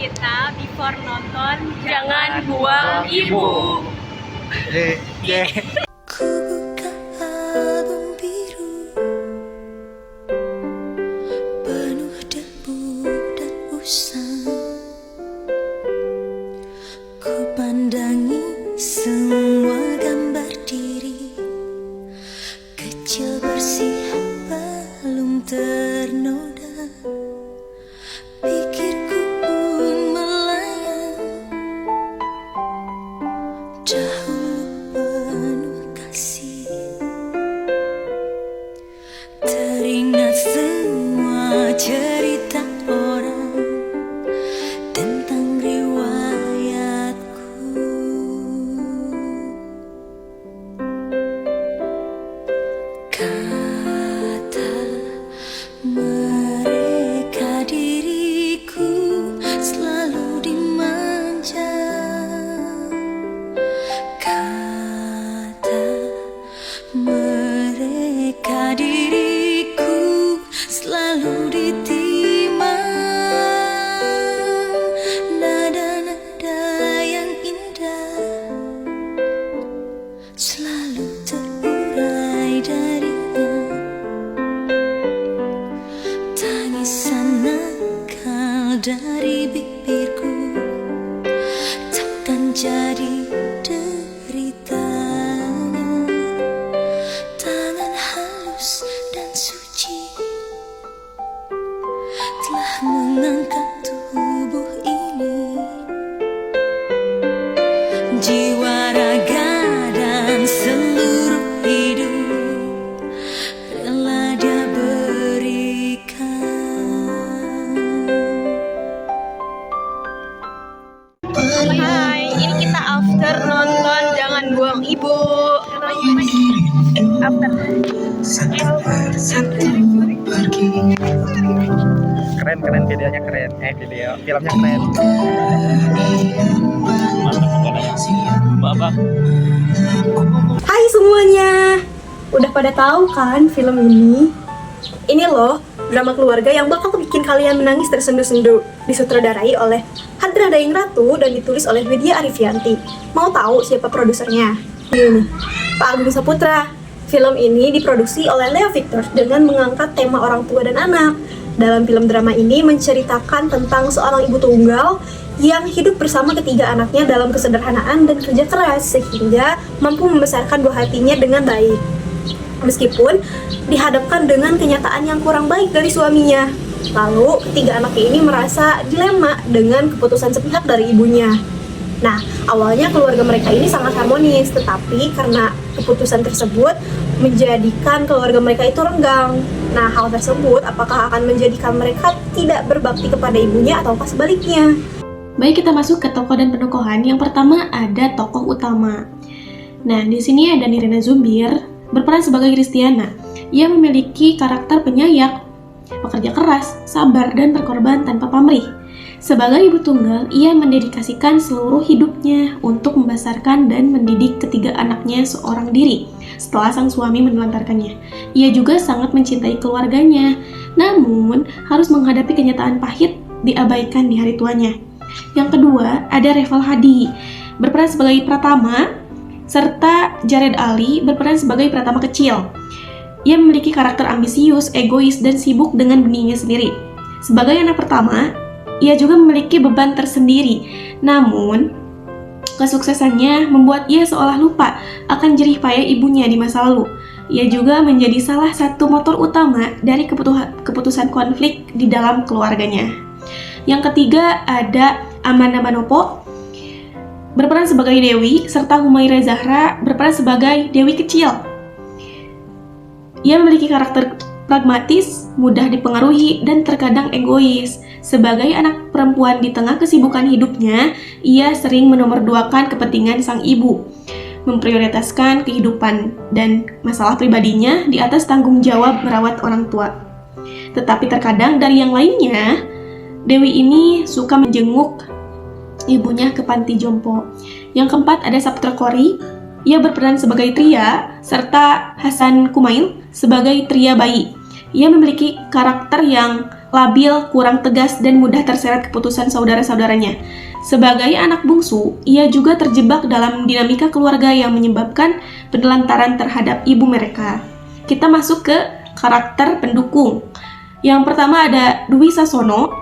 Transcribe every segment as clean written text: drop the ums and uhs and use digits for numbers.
kita before nonton Jangan Buang Ibu. Ku buka album biru penuh debu dan usang. Ku pandangi semua gambar diri kecil bersih belum ternoda. Pikirku pun melayang dahulu penuh kasih. Teringat semua cerita orang tentang riwayatku. Kata mereka diriku selalu dimanja. Kata mereka diriku selalu ditimang. Nada-nada yang indah selalu terurai darinya. Tangisan nakal dari bibirku takkan jadi deritanya. Tangan halus dan suci telah mengangkat tubuh ini. Jiwa, raga, dan seluruh hidup rela dia berikan. Hai, ini kita after nonton Jangan Buang Ibu. After. Keren videonya keren. Filmnya keren. Bapak. Hai semuanya, udah pada tahu kan film ini? Ini loh, drama keluarga yang bakal bikin kalian menangis tersendu-sendu. Disutradarai oleh Hadrah Dayeng Ratu dan ditulis oleh Widya Arifianti. Mau tahu siapa produsernya? Ini, Pak Agung Saputra. Film ini diproduksi oleh Leo Victor dengan mengangkat tema orang tua dan anak. Dalam film drama ini menceritakan tentang seorang ibu tunggal yang hidup bersama ketiga anaknya dalam kesederhanaan dan kerja keras sehingga mampu membesarkan buah hatinya dengan baik. Meskipun dihadapkan dengan kenyataan yang kurang baik dari suaminya. Lalu ketiga anaknya ini merasa dilema dengan keputusan sepihak dari ibunya. Nah, awalnya keluarga mereka ini sangat harmonis, tetapi karena keputusan tersebut menjadikan keluarga mereka itu renggang. Nah, hal tersebut apakah akan menjadikan mereka tidak berbakti kepada ibunya ataukah sebaliknya? Baik, kita masuk ke tokoh dan penokohan. Yang pertama ada tokoh utama. Nah, di sini ada Nirina Zubir berperan sebagai Kristiana. Ia memiliki karakter penyayang, pekerja keras, sabar, dan berkorban tanpa pamrih. Sebagai ibu tunggal, ia mendedikasikan seluruh hidupnya untuk membesarkan dan mendidik ketiga anaknya seorang diri setelah sang suami menelantarkannya. Ia juga sangat mencintai keluarganya, namun harus menghadapi kenyataan pahit diabaikan di hari tuanya. Yang kedua, ada Reval Hadi, berperan sebagai Pratama, serta Jared Ali berperan sebagai Pratama kecil. Ia memiliki karakter ambisius, egois, dan sibuk dengan benihnya sendiri. Sebagai anak pertama, ia juga memiliki beban tersendiri, namun kesuksesannya membuat ia seolah lupa akan jerih payah ibunya di masa lalu. Ia juga menjadi salah satu motor utama dari keputusan konflik di dalam keluarganya. Yang ketiga ada Amanda Manopo, berperan sebagai Dewi, serta Humaira Zahra berperan sebagai Dewi kecil. Ia memiliki karakter pragmatis, mudah dipengaruhi, dan terkadang egois. Sebagai anak perempuan di tengah kesibukan hidupnya, ia sering menomorduakan kepentingan sang ibu, memprioritaskan kehidupan dan masalah pribadinya di atas tanggung jawab merawat orang tua. Tetapi terkadang dari yang lainnya, Dewi ini suka menjenguk ibunya ke panti jompo. Yang keempat ada Saputra Kori. Ia berperan sebagai Tria, serta Hasan Kumail sebagai Tria bayi. Ia memiliki karakter yang labil, kurang tegas, dan mudah terseret keputusan saudara-saudaranya. Sebagai anak bungsu, ia juga terjebak dalam dinamika keluarga yang menyebabkan penelantaran terhadap ibu mereka. Kita masuk ke karakter pendukung. Yang pertama ada Dwi Sasono,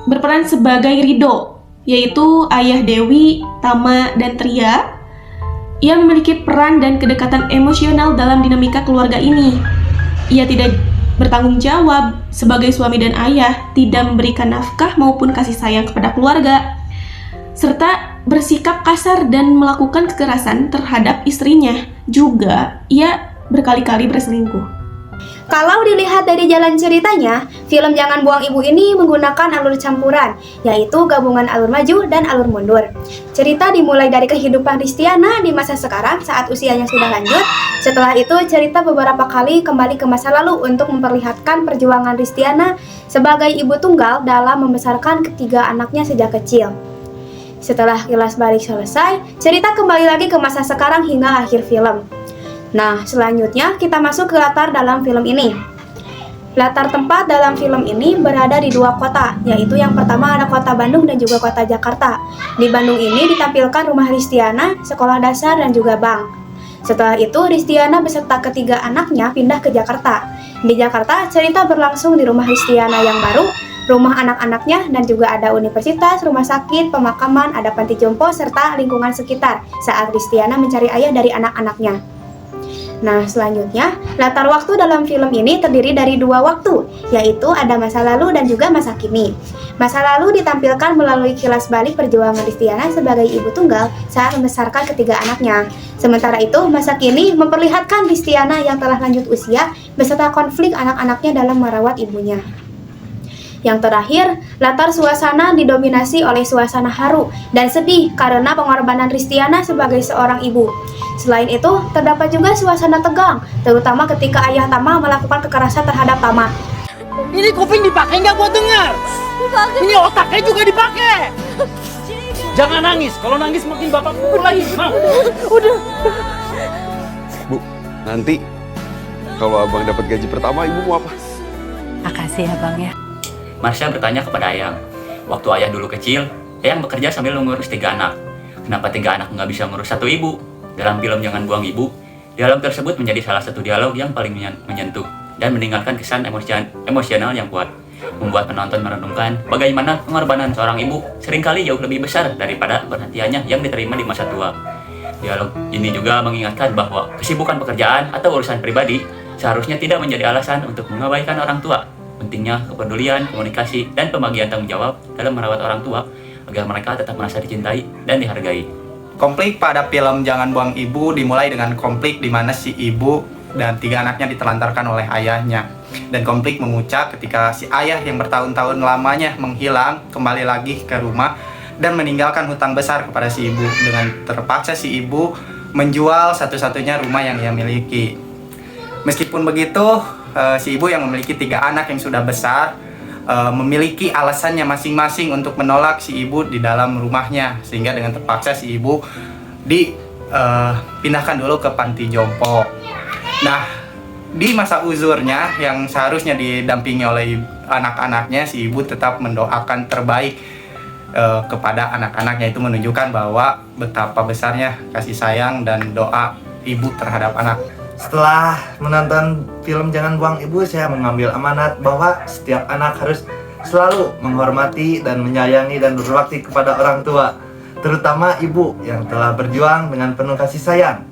berperan sebagai Rido, yaitu ayah Dewi, Tama, dan Tria. Ia memiliki peran dan kedekatan emosional dalam dinamika keluarga ini. Ia tidak bertanggung jawab sebagai suami dan ayah, tidak memberikan nafkah maupun kasih sayang kepada keluarga, serta bersikap kasar dan melakukan kekerasan terhadap istrinya. Juga, ia berkali-kali berselingkuh. Kalau dilihat dari jalan ceritanya, film Jangan Buang Ibu ini menggunakan alur campuran, yaitu gabungan alur maju dan alur mundur. Cerita dimulai dari kehidupan Ristiana di masa sekarang saat usianya sudah lanjut. Setelah itu, cerita beberapa kali kembali ke masa lalu untuk memperlihatkan perjuangan Ristiana sebagai ibu tunggal dalam membesarkan ketiga anaknya sejak kecil. Setelah kilas balik selesai, cerita kembali lagi ke masa sekarang hingga akhir film. Nah, selanjutnya kita masuk ke latar dalam film ini. Latar tempat dalam film ini berada di dua kota, yaitu yang pertama ada kota Bandung dan juga kota Jakarta. Di Bandung ini ditampilkan rumah Ristiana, sekolah dasar, dan juga bank. Setelah itu, Ristiana beserta ketiga anaknya pindah ke Jakarta. Di Jakarta, cerita berlangsung di rumah Ristiana yang baru, rumah anak-anaknya, dan juga ada universitas, rumah sakit, pemakaman, ada panti jompo, serta lingkungan sekitar saat Ristiana mencari ayah dari anak-anaknya. Nah, selanjutnya, latar waktu dalam film ini terdiri dari dua waktu, yaitu ada masa lalu dan juga masa kini. Masa lalu ditampilkan melalui kilas balik perjuangan Ristiana sebagai ibu tunggal saat membesarkan ketiga anaknya. Sementara itu, masa kini memperlihatkan Ristiana yang telah lanjut usia beserta konflik anak-anaknya dalam merawat ibunya. Yang terakhir, latar suasana didominasi oleh suasana haru dan sedih karena pengorbanan Ristiana sebagai seorang ibu. Selain itu, terdapat juga suasana tegang, terutama ketika ayah Tama melakukan kekerasan terhadap Tama. Ini kuping dipakai nggak buat dengar? Ini otaknya juga dipakai. Jangan nangis, kalau nangis makin bapak pukul lagi. Udah. Bu, nanti kalau abang dapat gaji pertama, ibu mau apa? Makasih ya bang ya. Marsha bertanya kepada Ayang, waktu ayah dulu kecil, Ayang bekerja sambil mengurus 3 anak. Kenapa 3 anak nggak bisa ngurus 1 ibu? Dalam film Jangan Buang Ibu, dialog tersebut menjadi salah satu dialog yang paling menyentuh dan meninggalkan kesan emosional yang kuat, membuat penonton merenungkan bagaimana pengorbanan seorang ibu seringkali jauh lebih besar daripada perhatiannya yang diterima di masa tua. Dialog ini juga mengingatkan bahwa kesibukan pekerjaan atau urusan pribadi seharusnya tidak menjadi alasan untuk mengabaikan orang tua. Pentingnya kepedulian, komunikasi, dan pembagian tanggung jawab dalam merawat orang tua agar mereka tetap merasa dicintai dan dihargai. Konflik pada film Jangan Buang Ibu dimulai dengan konflik di mana si ibu dan 3 anaknya ditelantarkan oleh ayahnya. Dan konflik memuncak ketika si ayah yang bertahun-tahun lamanya menghilang kembali lagi ke rumah dan meninggalkan hutang besar kepada si ibu. Dengan terpaksa si ibu menjual satu-satunya rumah yang ia miliki. Meskipun begitu, si ibu yang memiliki 3 anak yang sudah besar memiliki alasannya masing-masing untuk menolak si ibu di dalam rumahnya, sehingga dengan terpaksa si ibu dipindahkan dulu ke panti jompo. Nah, di masa uzurnya yang seharusnya didampingi oleh anak-anaknya, si ibu tetap mendoakan terbaik kepada anak-anaknya. Itu menunjukkan bahwa betapa besarnya kasih sayang dan doa ibu terhadap anak. Setelah menonton film Jangan Buang Ibu, saya mengambil amanat bahwa setiap anak harus selalu menghormati dan menyayangi dan berbakti kepada orang tua, terutama ibu yang telah berjuang dengan penuh kasih sayang,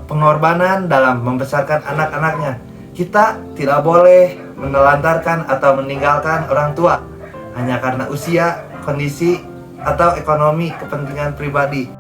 pengorbanan dalam membesarkan anak-anaknya. Kita tidak boleh menelantarkan atau meninggalkan orang tua hanya karena usia, kondisi, atau ekonomi kepentingan pribadi.